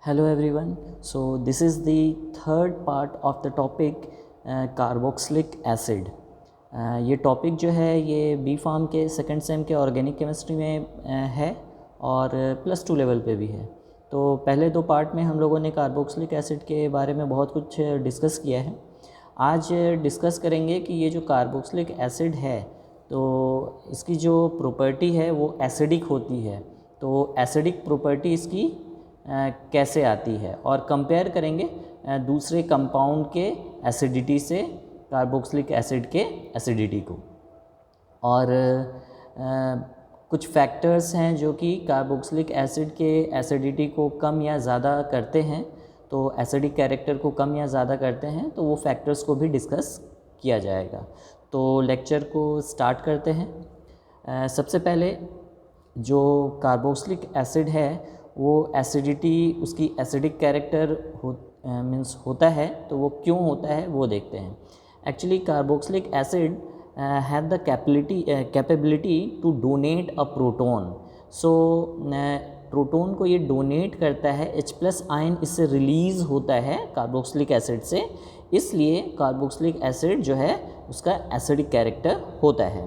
Hello everyone. So this is the third part of the topic carboxylic acid. ये topic जो है ये B farm के second same के ऑर्गेनिक केमिस्ट्री में है और +2 लेवल पे भी है। तो पहले दो पार्ट में हम लोगों ने कार्बोक्सिलिक एसिड के बारे में बहुत कुछ डिस्कस किया है। आज डिस्कस करेंगे कि ये जो कार्बोक्सिलिक एसिड है तो इसकी जो प्रॉपर्टी है वो एसिडिक होती है। तो एसिडिक प्रॉपर्टी इसकी कैसे आती है और कंपेयर करेंगे दूसरे कंपाउंड के एसिडिटी से कार्बोक्सिलिक एसिड के एसिडिटी को। और कुछ फैक्टर्स हैं जो कि कार्बोक्सिलिक एसिड के एसिडिटी को कम या ज़्यादा करते हैं, तो एसिडिक कैरेक्टर को कम या ज़्यादा करते हैं, तो वो फैक्टर्स को भी डिस्कस किया जाएगा। तो लेक्चर को स्टार्ट करते हैं। सबसे पहले जो कार्बोक्सिलिक एसिड है वो एसिडिटी उसकी एसिडिक कैरेक्टर होता है, तो वो क्यों होता है वो देखते हैं। Actually carboxylic acid have the capability to donate a proton. So proton को ये डोनेट करता है, H+ आयन इससे रिलीज़ होता है कार्बोक्सिलिक एसिड से, इसलिए कार्बोक्सिलिक एसिड जो है उसका एसिडिक कैरेक्टर होता है।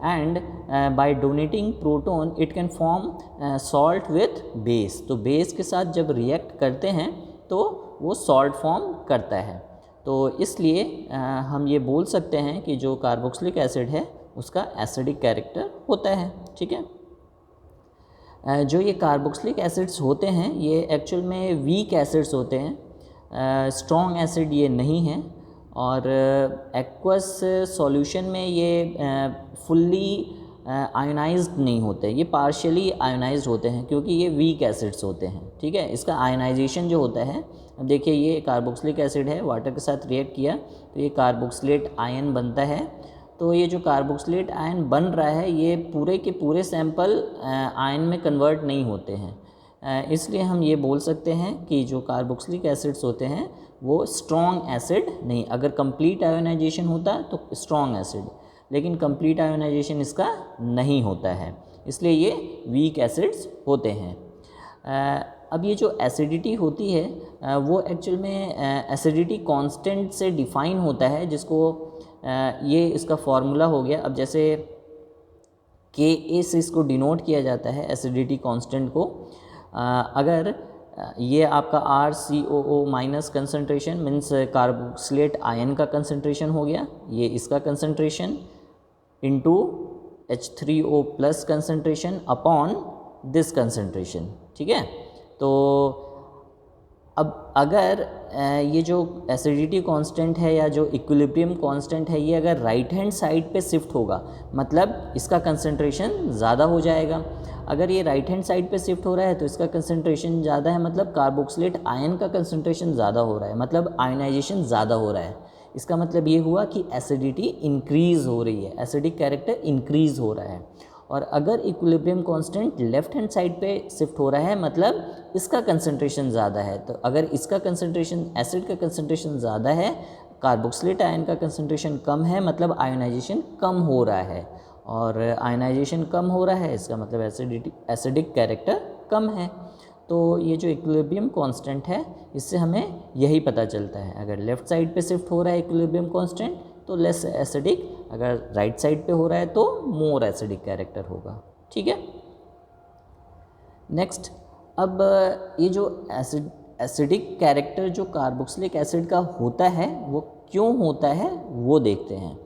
And by donating proton it can form salt with base. तो बेस के साथ जब रिएक्ट करते हैं तो वो सॉल्ट फॉर्म करता है। तो इसलिए हम ये बोल सकते हैं कि जो कार्बोक्सिलिक एसिड है उसका एसिडिक कैरेक्टर होता है। ठीक है। जो ये कार्बोक्सिलिक एसिड्स होते हैं ये एक्चुअल में वीक एसिड्स होते हैं, स्ट्रॉन्ग एसिड ये नहीं है। और एक्वस सॉल्यूशन में ये फुल्ली आयोनाइज्ड नहीं होते, ये पार्शियली आयोनाइज्ड होते हैं क्योंकि ये वीक एसिड्स होते हैं। ठीक है। इसका आयोनाइजेशन जो होता है, अब देखिए ये कार्बोक्सिलिक एसिड है, वाटर के साथ रिएक्ट किया तो ये कार्बोक्सिलेट आयन बनता है। तो ये जो कार्बोक्सिलेट आयन बन रहा है ये पूरे के पूरे सैंपल आयन में कन्वर्ट नहीं होते हैं, इसलिए हम ये बोल सकते हैं कि जो कार्बोक्सिलिक एसिड्स होते हैं वो स्ट्रॉन्ग एसिड नहीं। अगर कंप्लीट आयोनाइजेशन होता तो स्ट्रॉन्ग एसिड, लेकिन कंप्लीट आयोनाइजेशन इसका नहीं होता है, इसलिए ये वीक एसिड्स होते हैं। अब ये जो एसिडिटी होती है वो एक्चुअल में एसिडिटी कांस्टेंट से डिफ़ाइन होता है, जिसको ये इसका फॉर्मूला हो गया। अब जैसे Ka से इसको डिनोट किया जाता है एसिडिटी कांस्टेंट को। अगर ये आपका RCOO minus concentration means carboxylate ion का कंसनट्रेशन हो गया, ये इसका concentration into H3O plus concentration upon this concentration. ठीक है। तो अब अगर ये जो एसिडिटी कांस्टेंट है या जो इक्विलिब्रियम कांस्टेंट है ये अगर राइट हैंड साइड पे शिफ्ट होगा मतलब इसका कंसंट्रेशन ज़्यादा हो जाएगा। अगर ये राइट हैंड साइड पे शिफ्ट हो रहा है तो इसका कंसंट्रेशन ज़्यादा है, मतलब कार्बोक्सिलेट आयन का कंसंट्रेशन ज़्यादा हो रहा है, मतलब आयनाइजेशन ज़्यादा हो रहा है। इसका मतलब ये हुआ कि एसिडिटी इंक्रीज़ हो रही है, एसिडिक कैरेक्टर इंक्रीज़ हो रहा है। और अगर equilibrium constant left hand side पे शिफ्ट हो रहा है मतलब इसका कंसंट्रेशन ज़्यादा है। तो अगर इसका कंसंट्रेशन एसिड का कंसंट्रेशन ज़्यादा है, कार्बोक्सिलेट आयन का कंसंट्रेशन कम है, मतलब आयोनाइजेशन कम हो रहा है। और आयोनाइजेशन कम हो रहा है इसका मतलब एसिडिक कैरेक्टर कम है। तो ये जो इक्विलिब्रियम कांस्टेंट है इससे हमें यही पता चलता है, अगर लेफ़्ट साइड पे शिफ्ट हो रहा है इक्विलिब्रियम कांस्टेंट तो लेस एसिडिक, अगर राइट साइड पे हो रहा है तो मोर एसिडिक कैरेक्टर होगा। ठीक है। नेक्स्ट, अब ये जो एसिडिक कैरेक्टर जो कार्बोक्सिलिक एसिड का होता है वो क्यों होता है वो देखते हैं।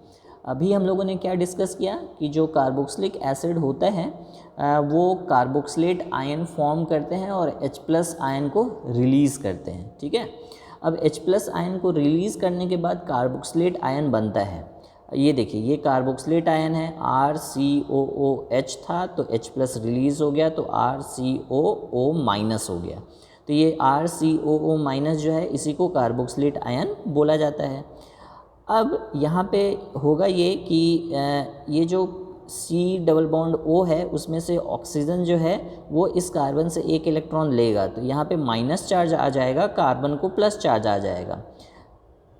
अभी हम लोगों ने क्या डिस्कस किया कि जो कार्बोक्सिलिक एसिड होता है वो कार्बोक्सिलेट आयन फॉर्म करते हैं और H+ आयन को रिलीज़ करते हैं। ठीक है। अब H+ आयन को रिलीज़ करने के बाद कार्बोक्सिलेट आयन बनता है। ये देखिए ये कार्बोक्सिलेट आयन है, RCOOH था तो H+ रिलीज़ हो गया तो RCOO माइनस हो गया। तो ये RCOO माइनस जो है इसी को कार्बोक्सिलेट आयन बोला जाता है। अब यहाँ पे होगा ये कि ये जो C⋯O है उसमें से ऑक्सीजन जो है वो इस कार्बन से एक इलेक्ट्रॉन लेगा, तो यहाँ पे माइनस चार्ज आ जाएगा, कार्बन को प्लस चार्ज आ जाएगा।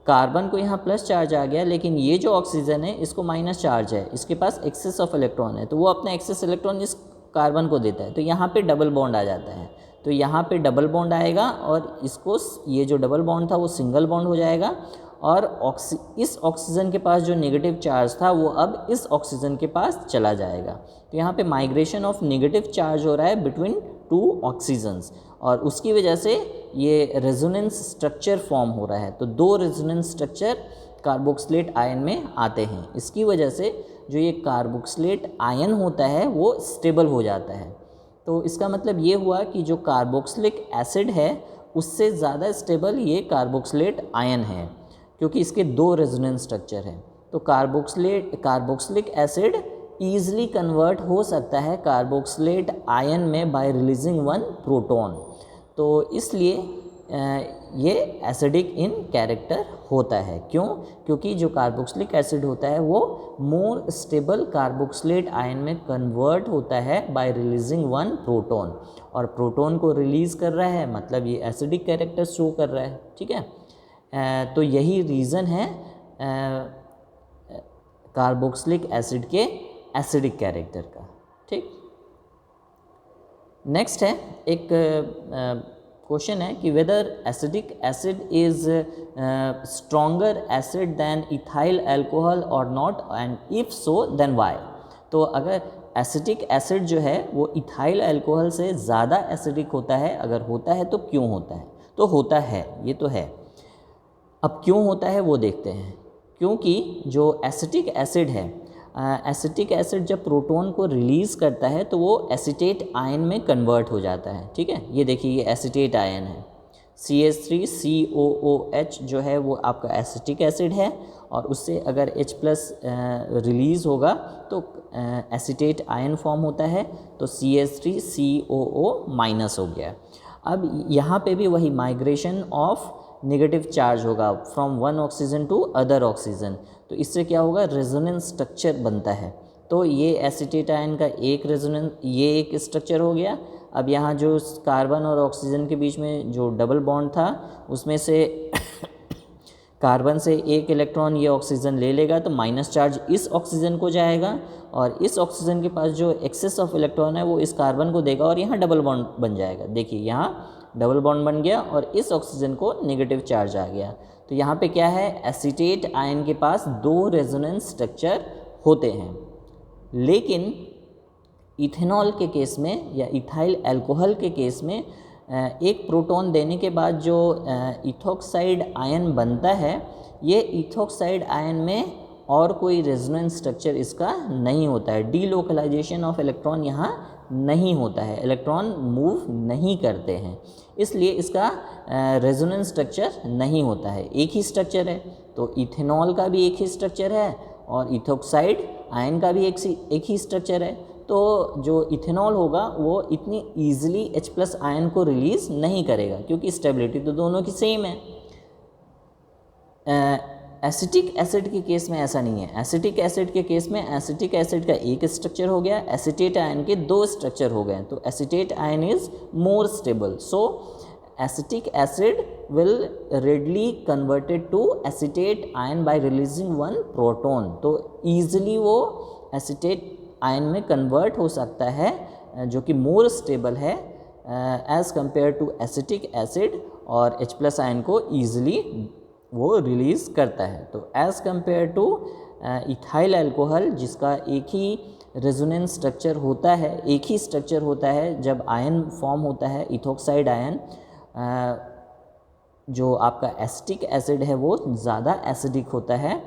कार्बन को यहाँ प्लस चार्ज आ गया, लेकिन ये जो ऑक्सीजन है इसको माइनस चार्ज है, इसके पास एक्सेस ऑफ इलेक्ट्रॉन है, तो वो अपना एक्सेस इलेक्ट्रॉन इस कार्बन को देता है, तो यहाँ पे डबल बॉन्ड आ जाता है। तो तो यहाँ पे डबल बॉन्ड आएगा और इसको ये जो डबल बॉन्ड था वो सिंगल बॉन्ड हो जाएगा और इस ऑक्सीजन के पास जो नेगेटिव चार्ज था वो अब इस ऑक्सीजन के पास चला जाएगा। तो यहाँ पे माइग्रेशन ऑफ नेगेटिव चार्ज हो रहा है बिटवीन टू ऑक्सीजन्स और उसकी वजह से ये रेजोनेंस स्ट्रक्चर फॉर्म हो रहा है। तो दो रेजोनेंस स्ट्रक्चर कार्बोक्सिलेट आयन में आते हैं। इसकी वजह से जो ये कार्बोक्सिलेट आयन होता है वो स्टेबल हो जाता है। तो इसका मतलब ये हुआ कि जो कार्बोक्सिलिक एसिड है उससे ज़्यादा स्टेबल ये कार्बोक्सिलेट आयन है क्योंकि इसके दो रेजोनेंस स्ट्रक्चर हैं। तो कार्बोक्सिलिक एसिड ईजिली कन्वर्ट हो सकता है कार्बोक्सिलेट आयन में बाय रिलीजिंग वन प्रोटॉन। तो इसलिए ये एसिडिक इन कैरेक्टर होता है। क्यों? क्योंकि जो कार्बोक्सिलिक एसिड होता है वो मोर स्टेबल कार्बोक्सिलेट आयन में कन्वर्ट होता है बाय रिलीजिंग वन प्रोटॉन और प्रोटॉन को रिलीज़ कर रहा है, मतलब ये एसिडिक कैरेक्टर शो कर रहा है। ठीक है, तो यही रीज़न है कार्बोक्सिलिक एसिड के एसिडिक कैरेक्टर का। ठीक, नेक्स्ट है एक क्वेश्चन है कि whether acidic acid is stronger acid than ethyl alcohol और not and if so then why. तो अगर एसिडिक एसिड जो है वो इथाइल अल्कोहल से ज़्यादा एसिडिक होता है, अगर होता है तो क्यों होता है? तो होता है, ये तो है। अब क्यों होता है वो देखते हैं। क्योंकि जो एसिटिक एसिड है, एसिटिक एसिड जब प्रोटॉन को रिलीज़ करता है तो वो एसीटेट आयन में कन्वर्ट हो जाता है। ठीक है, ये देखिए ये एसीटेट आयन है, CH3COOH जो है वो आपका एसिटिक एसिड है और उससे अगर H+ रिलीज़ होगा तो एसीटेट आयन फॉर्म होता है, तो CH3COO- हो गया। अब यहाँ पे भी वही माइग्रेशन ऑफ नेगेटिव चार्ज होगा from one oxygen to other oxygen, तो इससे क्या होगा, रेजोनेंस स्ट्रक्चर बनता है। तो ये एसीटेट आयन का एक रेजोनेंस, ये एक स्ट्रक्चर हो गया। अब यहाँ जो कार्बन और ऑक्सीजन के बीच में जो डबल बॉन्ड था उसमें से कार्बन से एक इलेक्ट्रॉन ये ऑक्सीजन ले लेगा तो माइनस चार्ज इस ऑक्सीजन को जाएगा और इस ऑक्सीजन के पास जो एक्सेस ऑफ इलेक्ट्रॉन है वो इस कार्बन को देगा और यहाँ डबल बॉन्ड बन जाएगा। देखिए यहाँ डबल बॉन्ड बन गया और इस ऑक्सीजन को नेगेटिव चार्ज आ गया। तो यहाँ पे क्या है, एसीटेट आयन के पास दो रेजोनेंस स्ट्रक्चर होते हैं। लेकिन इथेनॉल के केस में या इथाइल अल्कोहल के केस में एक प्रोटॉन देने के बाद जो इथोक्साइड आयन बनता है, ये इथोक्साइड आयन में और कोई रेजोनेंस स्ट्रक्चर इसका नहीं होता है। डीलोकलाइजेशन ऑफ इलेक्ट्रॉन यहाँ नहीं होता है, इलेक्ट्रॉन मूव नहीं करते हैं, इसलिए इसका रेजोनेंस स्ट्रक्चर नहीं होता है। एक ही स्ट्रक्चर है, तो इथेनॉल का भी एक ही स्ट्रक्चर है और इथोक्साइड आयन का भी एक ही स्ट्रक्चर है। तो जो इथेनॉल होगा वो इतनी ईजिली H+ आयन को रिलीज़ नहीं करेगा क्योंकि स्टेबिलिटी तो दोनों की सेम है। एसिटिक एसिड के केस में ऐसा नहीं है। एसिटिक एसिड के केस में एसिटिक एसिड का एक स्ट्रक्चर हो गया, एसिटेट आयन के दो स्ट्रक्चर हो गए, तो acetate ion is more stable. So acetic acid will readily converted to acetate ion by releasing one proton. तो ईजिली वो एसिटेट आयन में कन्वर्ट हो सकता है जो कि मोर स्टेबल है as compare to acetic acid और H+ आयन को ईजिली वो रिलीज़ करता है। तो as compare to ethyl alcohol जिसका एक ही रेजोनेंस स्ट्रक्चर होता है, एक ही स्ट्रक्चर होता है जब आयन फॉर्म होता है इथोक्साइड आयन, जो आपका एसिटिक एसिड है वो ज़्यादा एसिडिक होता है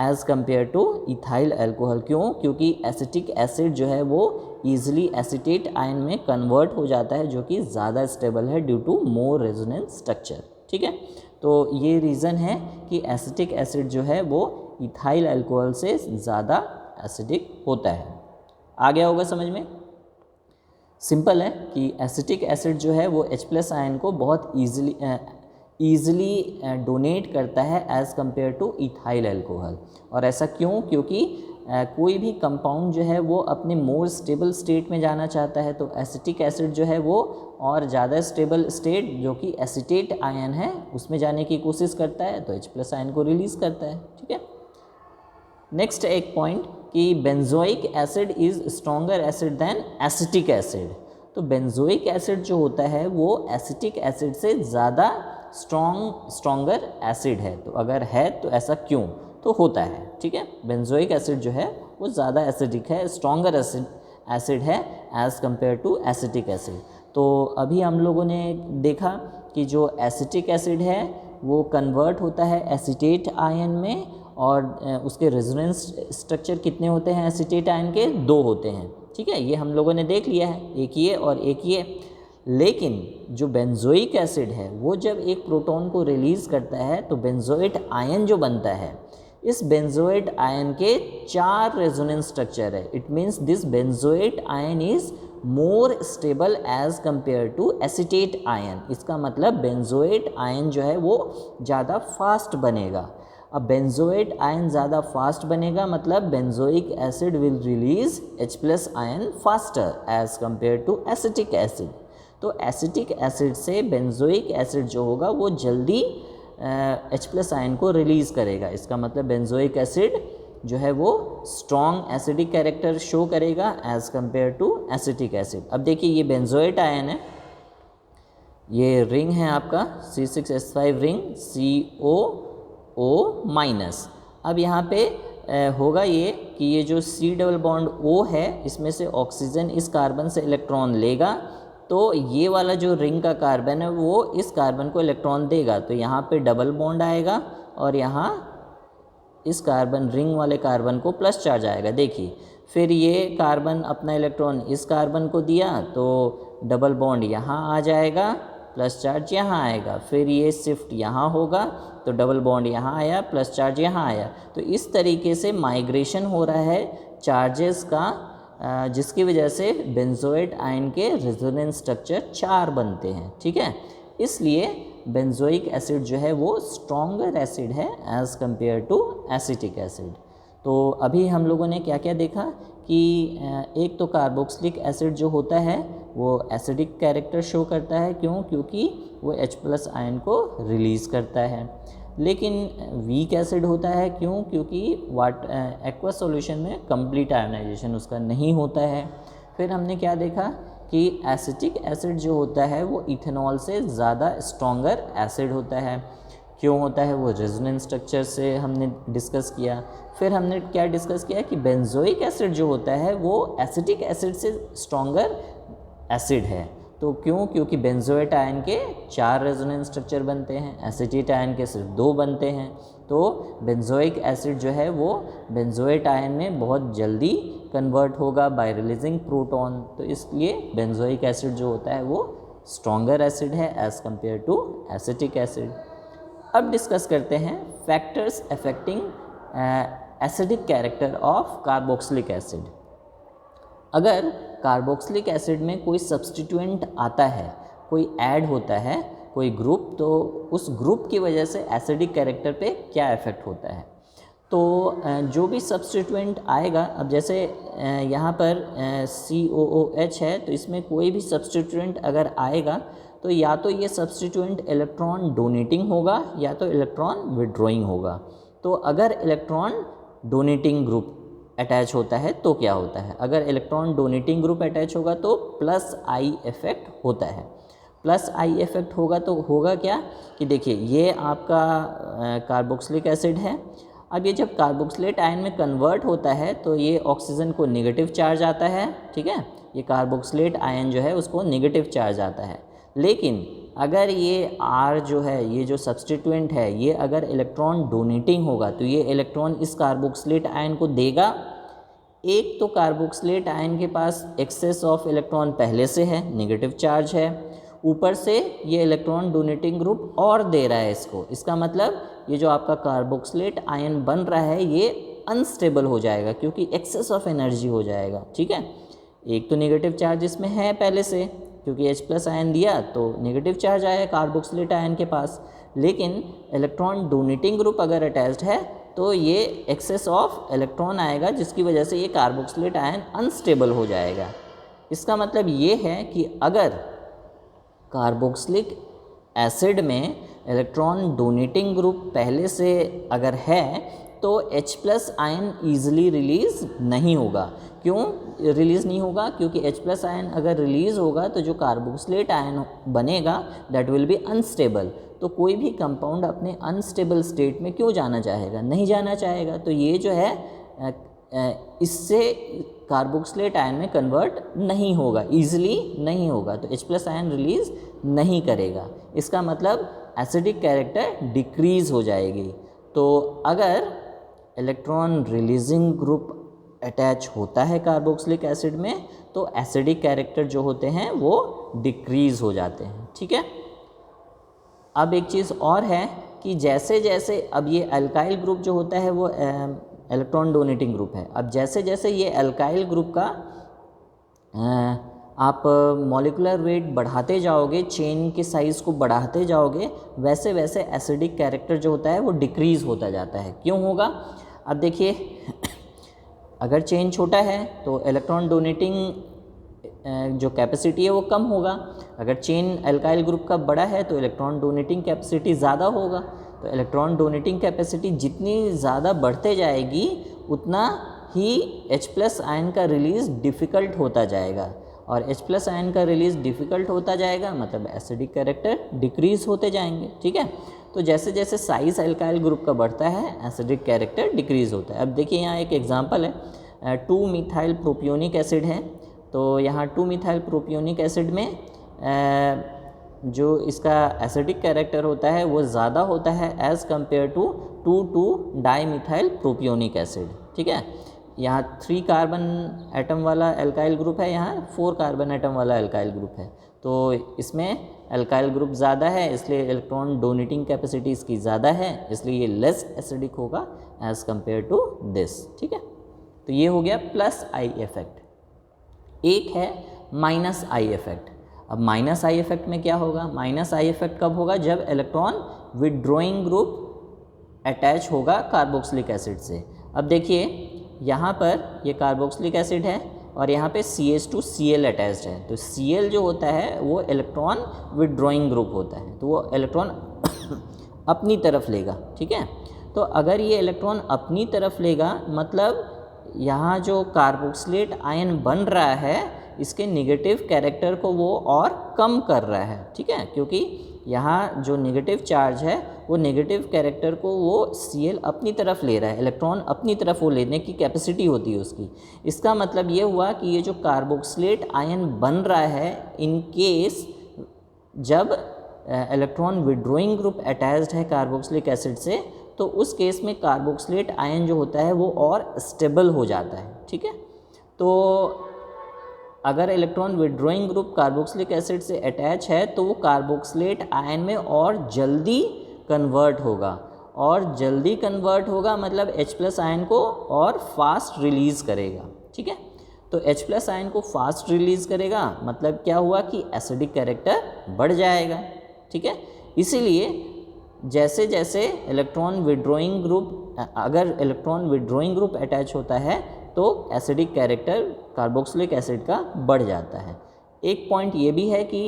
as compare to ethyl alcohol. क्यों? क्योंकि एसिटिक एसिड जो है वो ईजिली एसिटेट आयन में कन्वर्ट हो जाता है जो कि ज़्यादा स्टेबल है due to more resonance structure. ठीक है, तो ये रीज़न है कि एसिटिक एसिड जो है वो इथाइल अल्कोहल से ज़्यादा एसिडिक होता है। आ गया होगा समझ में? सिंपल है कि एसिटिक एसिड जो है वो H+ आयन को बहुत ईजिली डोनेट करता है as compare to ethyl alcohol. और ऐसा क्यों? क्योंकि कोई भी कंपाउंड जो है वो अपने मोर स्टेबल स्टेट में जाना चाहता है, तो एसिटिक एसिड जो है वो और ज़्यादा स्टेबल स्टेट जो कि एसिटेट आयन है उसमें जाने की कोशिश करता है, तो H+ आयन को रिलीज़ करता है। ठीक है, नेक्स्ट एक पॉइंट कि benzoic acid is stronger acid than acetic acid. तो बेंजोइक एसिड जो होता है वो एसिटिक एसिड से ज़्यादा स्ट्रॉन्गर एसिड है। तो अगर है तो ऐसा क्यों, तो होता है, ठीक है। बेंजोइक एसिड जो है वो ज़्यादा एसिडिक है, स्ट्रॉन्गर एसिड है as compare to acetic acid. तो अभी हम लोगों ने देखा कि जो एसिटिक एसिड है वो कन्वर्ट होता है एसीटेट आयन में, और उसके रेजोनेंस स्ट्रक्चर कितने होते हैं एसीटेट आयन के, 2 होते हैं, ठीक है। ये हम लोगों ने देख लिया है, एक ये और एक ये। लेकिन जो बेंजोइक एसिड है वो जब एक प्रोटॉन को रिलीज़ करता है तो बेंजोएट आयन जो बनता है, इस बेंजोएट आयन के 4 रेजोनेंस स्ट्रक्चर है। It means this benzoate ion is more stable as compare to acetate ion. इसका मतलब बेंजोएट आयन जो है वो ज़्यादा फास्ट बनेगा। अब बेंजोएट आयन ज़्यादा फास्ट बनेगा मतलब benzoic acid will release H+ ion faster as compare to acetic acid. तो एसिटिक एसिड से बेंजोइक एसिड जो होगा वो जल्दी H+ आयन को रिलीज़ करेगा। इसका मतलब बेंजोइक एसिड जो है वो स्ट्रॉन्ग एसिडिक कैरेक्टर शो करेगा as compare to acetic acid. अब देखिए ये बेंजोएट आयन है, ये रिंग है आपका C6H5 रिंग COO-। अब यहाँ पे होगा ये कि ये जो C डबल बॉन्ड O है इसमें से ऑक्सीजन इस कार्बन से इलेक्ट्रॉन लेगा, तो ये वाला जो रिंग का कार्बन है वो इस कार्बन को इलेक्ट्रॉन देगा, तो यहाँ पे डबल बॉन्ड आएगा और यहाँ इस कार्बन रिंग वाले कार्बन को प्लस चार्ज आएगा। देखिए फिर ये कार्बन अपना इलेक्ट्रॉन इस कार्बन को दिया तो डबल बॉन्ड यहाँ आ जाएगा, प्लस चार्ज यहाँ आएगा, फिर ये शिफ्ट यहाँ होगा तो डबल बॉन्ड यहाँ आया, प्लस चार्ज यहाँ आया। तो इस तरीके से माइग्रेशन हो रहा है चार्जेस का, जिसकी वजह से बेंजोएट आयन के रेजोनेंस स्ट्रक्चर 4 बनते हैं, ठीक है। इसलिए बेंजोइक एसिड जो है वो स्ट्रॉन्गर एसिड है as compare to acetic acid. तो अभी हम लोगों ने क्या क्या देखा कि एक तो कार्बोक्सिलिक एसिड जो होता है वो एसिडिक कैरेक्टर शो करता है, क्यों, क्योंकि वो H+ आयन को रिलीज़ करता है। लेकिन वीक एसिड होता है, क्यों, क्योंकि एक्वा सॉल्यूशन में कंप्लीट आयनाइजेशन उसका नहीं होता है। फिर हमने क्या देखा कि एसिटिक एसिड जो होता है वो इथेनॉल से ज़्यादा स्ट्रॉन्गर एसिड होता है। क्यों होता है, वो रेजोनेंस स्ट्रक्चर से हमने डिस्कस किया। फिर हमने क्या डिस्कस किया कि बेंजोइक एसिड जो होता है वो एसिटिक एसिड से स्ट्रॉन्गर एसिड है। तो क्यों, क्योंकि बेंजोएट आयन के 4 रेजोनेंस स्ट्रक्चर बनते हैं, एसिटेट आयन के सिर्फ 2 बनते हैं। तो बेंजोइक एसिड जो है वो बेंजोएट आयन में बहुत जल्दी कन्वर्ट होगा बाय रिलीजिंग प्रोटॉन, तो इसलिए बेंजोइक एसिड जो होता है वो स्ट्रॉन्गर एसिड है as compare to acetic acid. अब डिस्कस करते हैं factors affecting acidic character of carboxylic acid. अगर कार्बोक्सिलिक एसिड में कोई सब्स्टिट्यूएंट आता है, कोई ऐड होता है, कोई ग्रुप, तो उस ग्रुप की वजह से एसिडिक कैरेक्टर पे क्या इफ़ेक्ट होता है। तो जो भी सब्स्टिट्यूएंट आएगा, अब जैसे यहाँ पर COOH है, तो इसमें कोई भी सब्स्टिट्यूएंट अगर आएगा तो या तो ये सब्स्टिट्यूएंट इलेक्ट्रॉन डोनेटिंग होगा या तो इलेक्ट्रॉन विड्रॉइंग होगा। तो अगर इलेक्ट्रॉन डोनेटिंग ग्रुप अटैच होता है तो क्या होता है, अगर इलेक्ट्रॉन डोनेटिंग ग्रुप अटैच होगा तो +I इफ़ेक्ट होता है। +I इफ़ेक्ट होगा तो होगा क्या कि देखिए ये आपका कार्बोक्सिलिक एसिड है। अब ये जब कार्बोक्सिलेट आयन में कन्वर्ट होता है तो ये ऑक्सीजन को नेगेटिव चार्ज आता है, ठीक है, ये कार्बोक्सिलेट आयन जो है उसको नेगेटिव चार्ज आता है। लेकिन अगर ये R जो है, ये जो सब्स्टिट्यूएंट है, ये अगर इलेक्ट्रॉन डोनेटिंग होगा तो ये इलेक्ट्रॉन इस कार्बोक्सिलेट आयन को देगा। एक तो कार्बोक्सिलेट आयन के पास एक्सेस ऑफ इलेक्ट्रॉन पहले से है, नेगेटिव चार्ज है, ऊपर से ये इलेक्ट्रॉन डोनेटिंग ग्रुप और दे रहा है इसको। इसका मतलब ये जो आपका कार्बोक्सिलेट आयन बन रहा है ये अनस्टेबल हो जाएगा क्योंकि एक्सेस ऑफ एनर्जी हो जाएगा, ठीक है। एक तो नेगेटिव चार्ज इसमें है पहले से, क्योंकि H+ आयन दिया तो नेगेटिव चार्ज आया कार्बोक्सिलेट आयन के पास। लेकिन इलेक्ट्रॉन डोनेटिंग ग्रुप अगर अटैच्ड है तो ये एक्सेस ऑफ इलेक्ट्रॉन आएगा जिसकी वजह से ये कार्बोक्सिलेट आयन अनस्टेबल हो जाएगा। इसका मतलब ये है कि अगर कार्बोक्सिलिक एसिड में इलेक्ट्रॉन डोनेटिंग ग्रुप पहले से अगर है तो H plus ion easily release नहीं होगा। क्यों रिलीज़ नहीं होगा? क्योंकि H प्लस आयन अगर रिलीज़ होगा तो जो कार्बोक्सिलेट आयन बनेगा दैट विल बी अनस्टेबल। तो कोई भी कंपाउंड अपने अनस्टेबल स्टेट में क्यों जाना चाहेगा? नहीं जाना चाहेगा। तो ये जो है इससे कार्बोक्सिलेट आयन में कन्वर्ट नहीं होगा, ईजिली नहीं होगा, तो H प्लस आयन रिलीज़ नहीं करेगा। इसका मतलब एसिडिक कैरेक्टर डिक्रीज़ हो जाएगी। तो अगर इलेक्ट्रॉन रिलीजिंग ग्रुप अटैच होता है कार्बोक्सिलिक एसिड में तो एसिडिक कैरेक्टर जो होते हैं वो डिक्रीज़ हो जाते हैं। ठीक है। अब एक चीज़ और है कि जैसे जैसे अब ये अल्काइल ग्रुप जो होता है वो इलेक्ट्रॉन डोनेटिंग ग्रुप है। अब जैसे जैसे ये अल्काइल ग्रुप का आप मॉलिक्यूलर वेट बढ़ाते जाओगे, चेन के साइज़ को बढ़ाते जाओगे, वैसे वैसे एसिडिक कैरेक्टर जो होता है वो डिक्रीज़ होता जाता है। क्यों होगा? अब देखिए अगर चेन छोटा है तो इलेक्ट्रॉन डोनेटिंग जो कैपेसिटी है वो कम होगा। अगर चेन अल्काइल ग्रुप का बड़ा है तो इलेक्ट्रॉन डोनेटिंग कैपेसिटी ज़्यादा होगा। तो इलेक्ट्रॉन डोनेटिंग कैपेसिटी जितनी ज़्यादा बढ़ते जाएगी उतना ही H प्लस आयन का रिलीज़ डिफ़िकल्ट होता जाएगा, और H प्लस आयन का रिलीज़ डिफ़िकल्ट होता जाएगा मतलब एसिडिक कैरेक्टर डिक्रीज़ होते जाएंगे। ठीक है। तो जैसे जैसे साइज़ अल्काइल ग्रुप का बढ़ता है एसिडिक कैरेक्टर डिक्रीज़ होता है। अब देखिए यहाँ एक एग्जांपल है, 2 मिथाइल प्रोपियोनिक एसिड है। तो यहाँ 2 मिथाइल प्रोपियोनिक एसिड में जो इसका एसिडिक कैरेक्टर होता है वो ज़्यादा होता है as compare to 2,2 dimethyl propionic acid. ठीक है। यहाँ 3 कार्बन एटम वाला अल्काइल ग्रुप है, यहाँ 4 कार्बन एटम वाला अल्काइल ग्रुप है। तो इसमें अल्काइल ग्रुप ज़्यादा है इसलिए इलेक्ट्रॉन डोनेटिंग कैपेसिटी इसकी ज़्यादा है, इसलिए ये लेस एसिडिक होगा एज़ कम्पेयर टू दिस। ठीक है। तो ये हो गया प्लस आई इफेक्ट। एक है माइनस आई इफेक्ट। अब माइनस आई इफेक्ट में क्या होगा? माइनस आई इफेक्ट कब होगा? जब इलेक्ट्रॉन विड्रॉइंग ग्रुप अटैच होगा कार्बोक्सिलिक एसिड से। अब देखिए यहाँ पर ये कार्बोक्सिलिक एसिड है और यहाँ पे CH2Cl अटैच्ड है। तो Cl जो होता है वो इलेक्ट्रॉन विड्रॉइंग ग्रुप होता है, तो वो इलेक्ट्रॉन अपनी तरफ लेगा। ठीक है। तो अगर ये इलेक्ट्रॉन अपनी तरफ लेगा मतलब यहाँ जो कार्बोक्सिलेट आयन बन रहा है इसके नेगेटिव कैरेक्टर को वो और कम कर रहा है। ठीक है। क्योंकि यहाँ जो नेगेटिव चार्ज है वो नेगेटिव कैरेक्टर को वो Cl अपनी तरफ ले रहा है, इलेक्ट्रॉन अपनी तरफ वो लेने की कैपेसिटी होती है उसकी। इसका मतलब ये हुआ कि ये जो कार्बोक्सिलेट आयन बन रहा है इन केस जब इलेक्ट्रॉन विड्रॉइंग ग्रुप अटैच्ड है कार्बोक्सिलिक एसिड से, तो उस केस में कार्बोक्सिलेट आयन जो होता है वो और स्टेबल हो जाता है। ठीक है। तो अगर electron withdrawing group carboxylic acid से अटैच है तो वो कार्बोक्सिलेट आयन में और जल्दी कन्वर्ट होगा, और जल्दी कन्वर्ट होगा मतलब H प्लस आयन को और फास्ट रिलीज़ करेगा। ठीक है। तो H प्लस आयन को फास्ट रिलीज़ करेगा मतलब क्या हुआ कि एसिडिक कैरेक्टर बढ़ जाएगा। ठीक है। इसीलिए जैसे जैसे इलेक्ट्रॉन विड्रॉइंग ग्रुप, अगर इलेक्ट्रॉन विड्रॉइंग ग्रुप अटैच होता है तो एसिडिक कैरेक्टर कार्बोक्सिलिक एसिड का बढ़ जाता है। एक पॉइंट ये भी है कि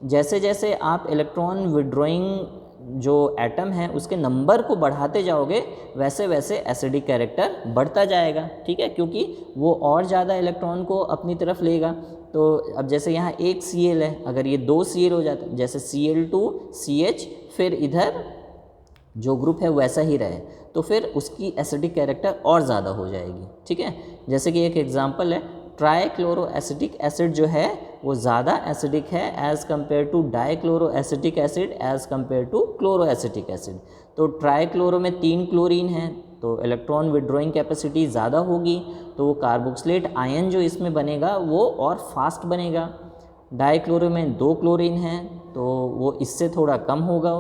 जैसे जैसे आप इलेक्ट्रॉन विड्रॉइंग जो एटम है उसके नंबर को बढ़ाते जाओगे वैसे वैसे एसिडिक कैरेक्टर बढ़ता जाएगा। ठीक है। क्योंकि वो और ज़्यादा इलेक्ट्रॉन को अपनी तरफ लेगा। तो अब जैसे यहाँ एक Cl है, अगर ये 2 Cl हो जाता है, जैसे Cl2CH, फिर इधर जो ग्रुप है वैसा ही रहे तो फिर उसकी एसिडिक कैरेक्टर और ज़्यादा हो जाएगी। ठीक है। जैसे कि एक एग्जांपल है, ट्राइक्लोरो एसिटिक एसिड जो है वो ज़्यादा एसिडिक है as compare to dichloro acetic acid as compare two chloro acetic acid. तो ट्राइक्लोरो में 3 क्लोरीन है तो इलेक्ट्रॉन विड्रॉइंग कैपेसिटी ज़्यादा होगी, तो वो कार्बोक्सिलेट आयन जो इसमें बनेगा वो और फास्ट बनेगा। डाइक्लोरो में 2 क्लोरीन है तो वो इससे थोड़ा कम होगा।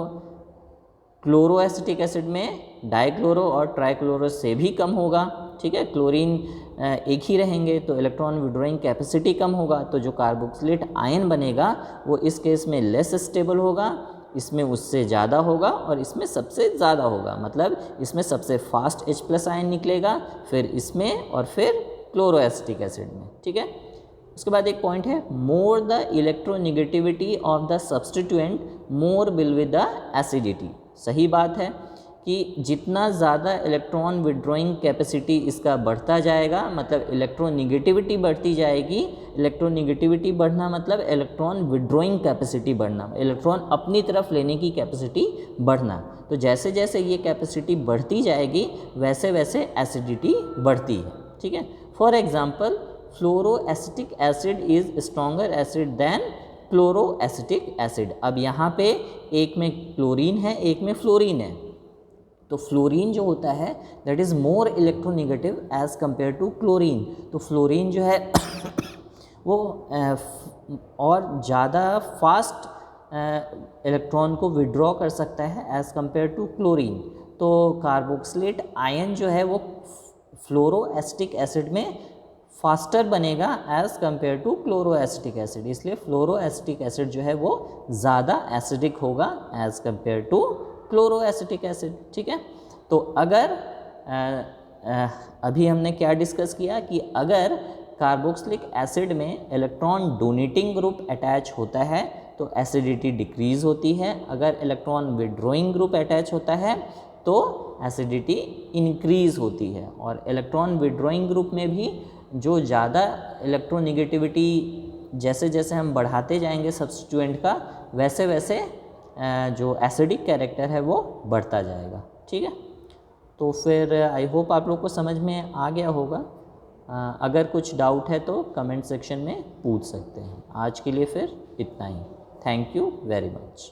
क्लोरो एसिटिक एसिड में डाइक्लोरो और ट्राइक्लोरो से भी कम होगा। ठीक है। क्लोरीन एक ही रहेंगे तो इलेक्ट्रॉन विड्रॉइंग कैपेसिटी कम होगा, तो जो कार्बोक्सिलेट आयन बनेगा वो इस केस में लेस स्टेबल होगा, इसमें उससे ज़्यादा होगा और इसमें सबसे ज़्यादा होगा। मतलब इसमें सबसे फास्ट H प्लस आयन निकलेगा, फिर इसमें और फिर क्लोरो एसिटिक एसिड में। ठीक है। उसके बाद एक पॉइंट है, more the electronegativity of the substituent more will with the acidity. सही बात है कि जितना ज़्यादा इलेक्ट्रॉन विड्रॉइंग कैपेसिटी इसका बढ़ता जाएगा, मतलब इलेक्ट्रोनिगेटिविटी बढ़ती जाएगी। इलेक्ट्रोनिगेटिविटी बढ़ना मतलब इलेक्ट्रॉन विड्रॉइंग कैपेसिटी बढ़ना, इलेक्ट्रॉन अपनी तरफ लेने की कैपेसिटी बढ़ना। तो जैसे जैसे ये कैपेसिटी बढ़ती जाएगी वैसे वैसे एसिडिटी बढ़ती है, ठीक है। For example fluoroacetic acid is stronger acid than chloroacetic acid. अब यहाँ पे एक में क्लोरीन है, एक में फ्लोरीन है। तो फ्लोरीन जो होता है that is more electronegative as compare to chlorine. तो फ्लोरीन जो है वो और ज़्यादा फास्ट इलेक्ट्रॉन को विड्रॉ कर सकता है एज़ कम्पेयर टू क्लोरीन। तो कार्बोक्सिलेट आयन जो है वो फ्लोरोएसिटिक एसिड में फास्टर बनेगा as compare to chloroacetic acid, इसलिए फ्लोरोएसिटिक एसिड जो है वो ज़्यादा एसिडिक होगा as compare to chloroacetic acid, ठीक है। तो अगर अभी हमने क्या डिस्कस किया कि अगर कार्बोक्सिलिक एसिड में इलेक्ट्रॉन डोनेटिंग ग्रुप अटैच होता है तो एसिडिटी डिक्रीज़ होती है, अगर इलेक्ट्रॉन विड्रॉइंग ग्रुप अटैच होता है तो एसिडिटी इंक्रीज़ होती है। और इलेक्ट्रॉन विड्रॉइंग ग्रुप में भी जो ज़्यादा इलेक्ट्रोनिगेटिविटी जैसे जैसे हम बढ़ाते जाएंगे सब्स्टिट्यूएंट का, वैसे वैसे जो एसिडिक कैरेक्टर है वो बढ़ता जाएगा, ठीक है। तो फिर आई होप आप लोग को समझ में आ गया होगा। अगर कुछ डाउट है तो कमेंट सेक्शन में पूछ सकते हैं। आज के लिए फिर इतना ही। Thank you very much.